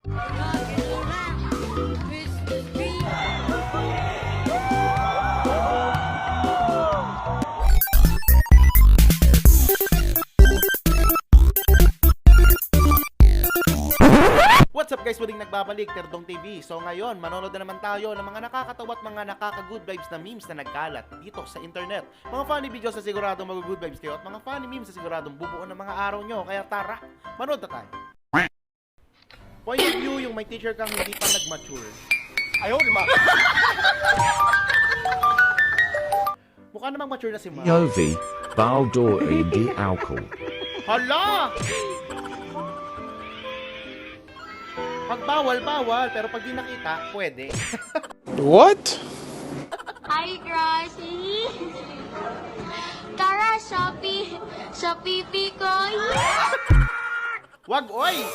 What's up guys, muling nagbabalik, Terdong TV. So ngayon, manonood na naman tayo ng mga nakakatawa at mga nakaka-good vibes na memes na nagkalat dito sa internet. Mga funny videos na siguradong mag-good vibes kayo at mga funny memes na siguradong bubuo ng mga araw nyo. Kaya tara, manood na tayo. Point of view, yung may teacher kang hindi pa nag-mature. Ayaw, di ba? Mukha namang mature na si Ma. Yovi, Baldur di Alcohol. Hala! Pag bawal, pero pag di nakita, pwede. What? Hi, crush! Tara, Shopee! Shopee ko! Wag, oy!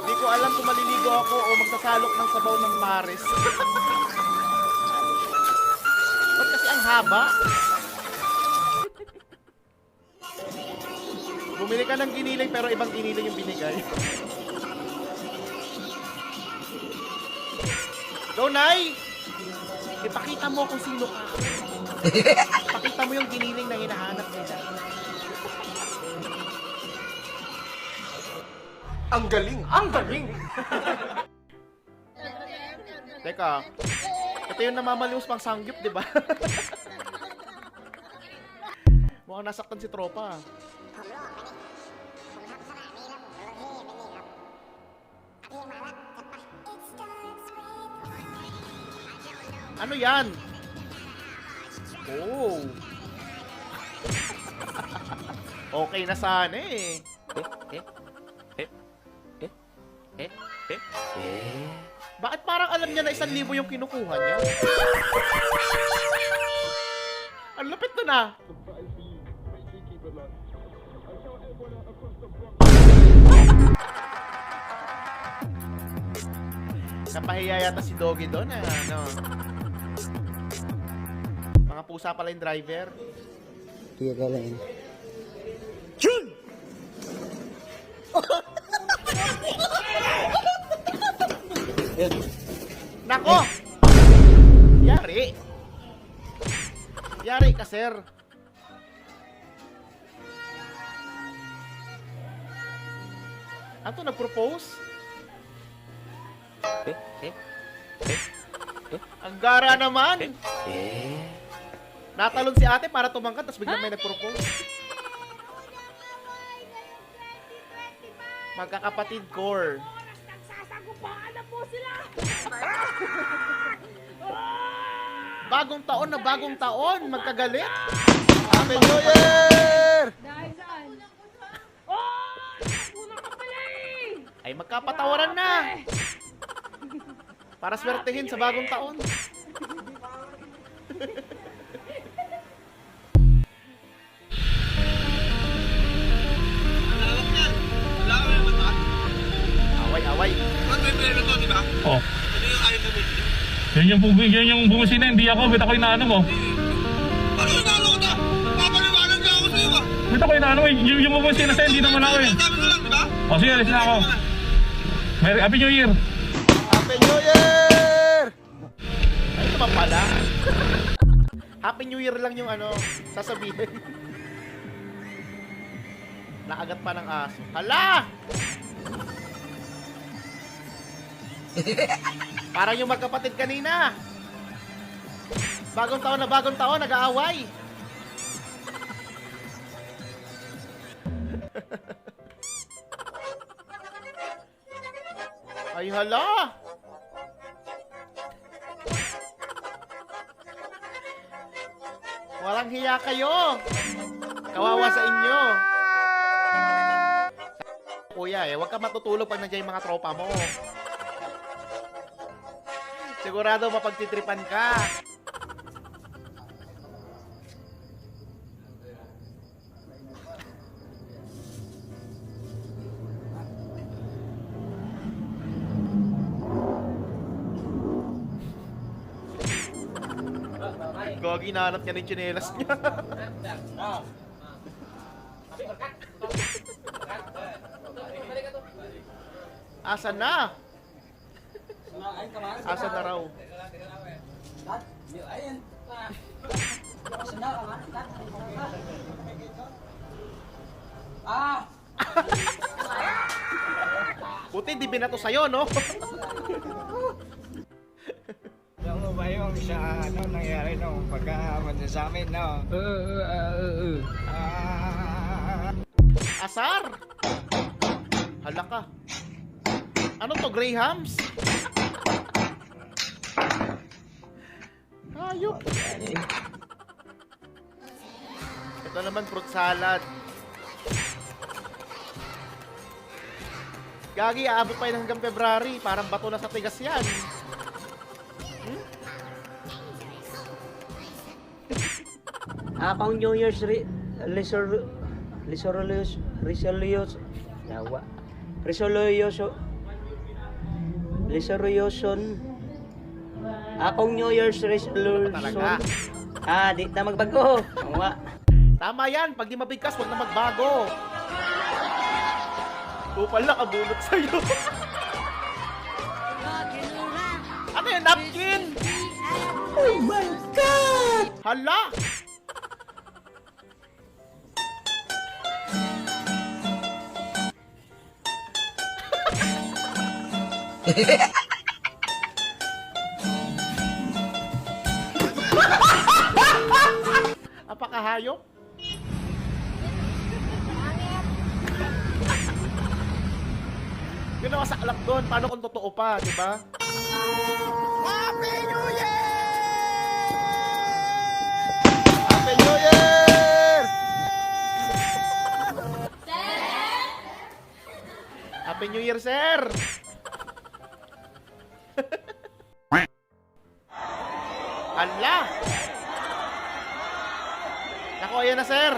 Hindi ko alam kung maliligo ako o magsasalok ng sabaw ng Paris. Ba't kasi ang haba? Bumili ka ng giniling pero ibang giniling yung binigay. Go, Nay! Ipakita mo kung sino ka. Ipakita mo yung giniling na hinahanap nila. Ang galing! Ang galing! Teka, ito yung namamalimus pang sangyup, di ba? Mukhang nasaktan si tropa. Ano yan? Oh. Okay na sana eh. Bakit parang alam niya na 1,000 yung kinukuha niya? Ang lapit na na. Napahiya yata si Doggy doon eh, ano. Mga pusa pala yung driver. Iya kalain. Jun! Nako! Yari! Yari ka, sir. Ano to, nag-propose? Ang gara naman! Natalon si ate para tumangkat, tapos biglang may nag-propose. Magkakapatid core. Nagsasagupakan na po sila! Bagong taon na bagong taon, magkagalit. Happy New Year! Dahil saan? Oh! Una ka pala eh! Ay magkapatawaran na. Para swertehin sa bagong taon. Away. Oh. Yun yung bumusina, hindi ako. Ba't ako inaano mo? Ano inaano ko to? Papaliwanag na ako sa'yo ah. Ba't ako inaano mo? Yung bumusina sa'yo, hindi naman ako eh. Sabi ko lang, di ba? O sige, alis na ako. Happy New Year! Happy New Year! Ay, ito ba pala? Happy New Year lang yung ano, sasabihin. Naagat pa ng aso. Hala! Parang yung magkapatid kanina. Bagong taon, nag-aaway. Ay, hala! Walang hiya kayo. Kawawa sa inyo. Kuya, huwag ka matutulog pag nandiyan yung mga tropa mo. Sigurado mapagtitripan ka. Gogi, nahanap niya na yung tsinelas niya. Asa na? Asa na raw? Buti di binato sa'yo, no? Alam mo ba yung sa ano nangyari nung pagkaman sa amin, no? Asar! Hala ka. Ano to, Grahams? Hayop. Ito naman, fruit salad. Gagi, aabot pa yun hanggang February. Parang bato na sa tigas yan. Akong New Year's resolution. Akong New Year's resolution. Talaga. Di na magbago. Nga. Tama yan. Pag di mabigkas, huwag na magbago. Kupal na kabulot sa'yo. Ano yan? Napkin? Oh my God! Hala! Apakahayop? Yun ang masaklap doon. Paano kung totoo pa, di ba? Happy New Year! Happy New Year! Happy New Year, sir! Hala! Naku, ayan na, sir!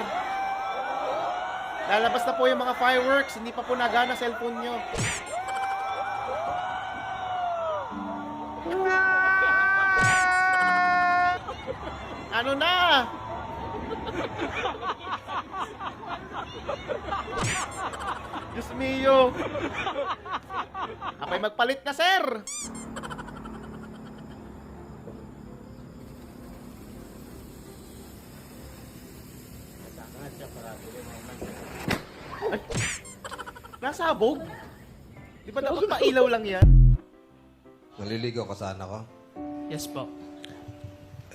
Lalabas na po yung mga fireworks. Hindi pa po nagana cellphone nyo. Ano na? Diyos mio. Apay magpalit na, sir. Ay, nasabog? Di ba dapat pailaw lang yan? Naliligaw ka sa anak ko? Yes po.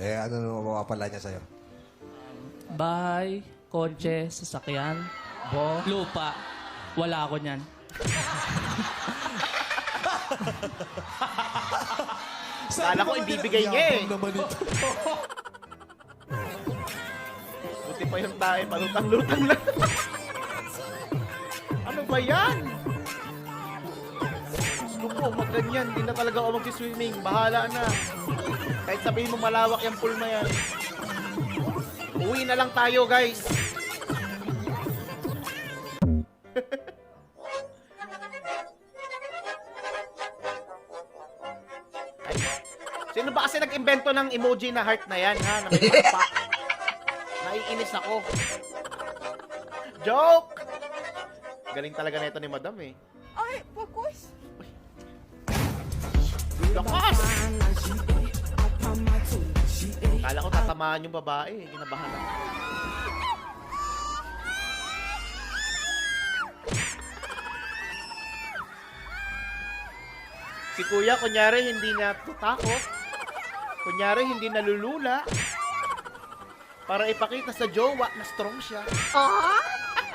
Eh, ano naman mapapala niya sa'yo? Bahay, kotse, sasakyan, lupa. Wala ako niyan. Kala ko ibibigay niya eh. Buti pa yung tae, palutang-lutang lang. Ano ba yan? Gusto ko, magganyan. Hindi na talaga ako mag-swimming. Bahala na. Kahit sabihin mo malawak yung pool na yan. Uwi na lang tayo, guys. Ay, sino ba kasi nag-invento ng emoji na heart na yan, ha? Na may pakpak. Naiinis ako. Joke! Galing talaga na ito ni Madam eh. Ay, focus. Lakas! Kala ko tatamaan yung babae. Kinabahan ako. Si Kuya, kunyari hindi na tatakot. Kunyari hindi nalulula. Para ipakita sa jowa na strong siya.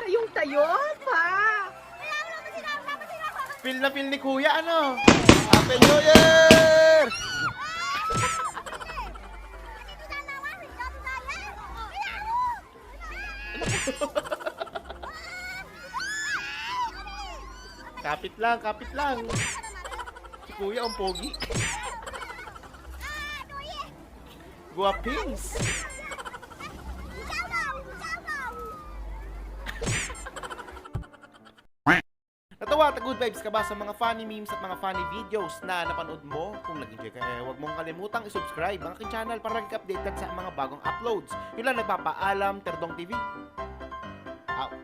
Yung tayo, pa. Feel na feel ni Kuya, ano? Happy New Year! Kapit lang, kapit lang. Si Kuya ang pogi. Guwapings. Natawa, good vibes ka ba sa mga funny memes at mga funny videos na napanood mo? Kung nag-enjoy ka, huwag mong kalimutang i-subscribe ang aking channel para nag-update ka sa mga bagong uploads. Yun lang, nagpapaalam, Terdong TV. Out.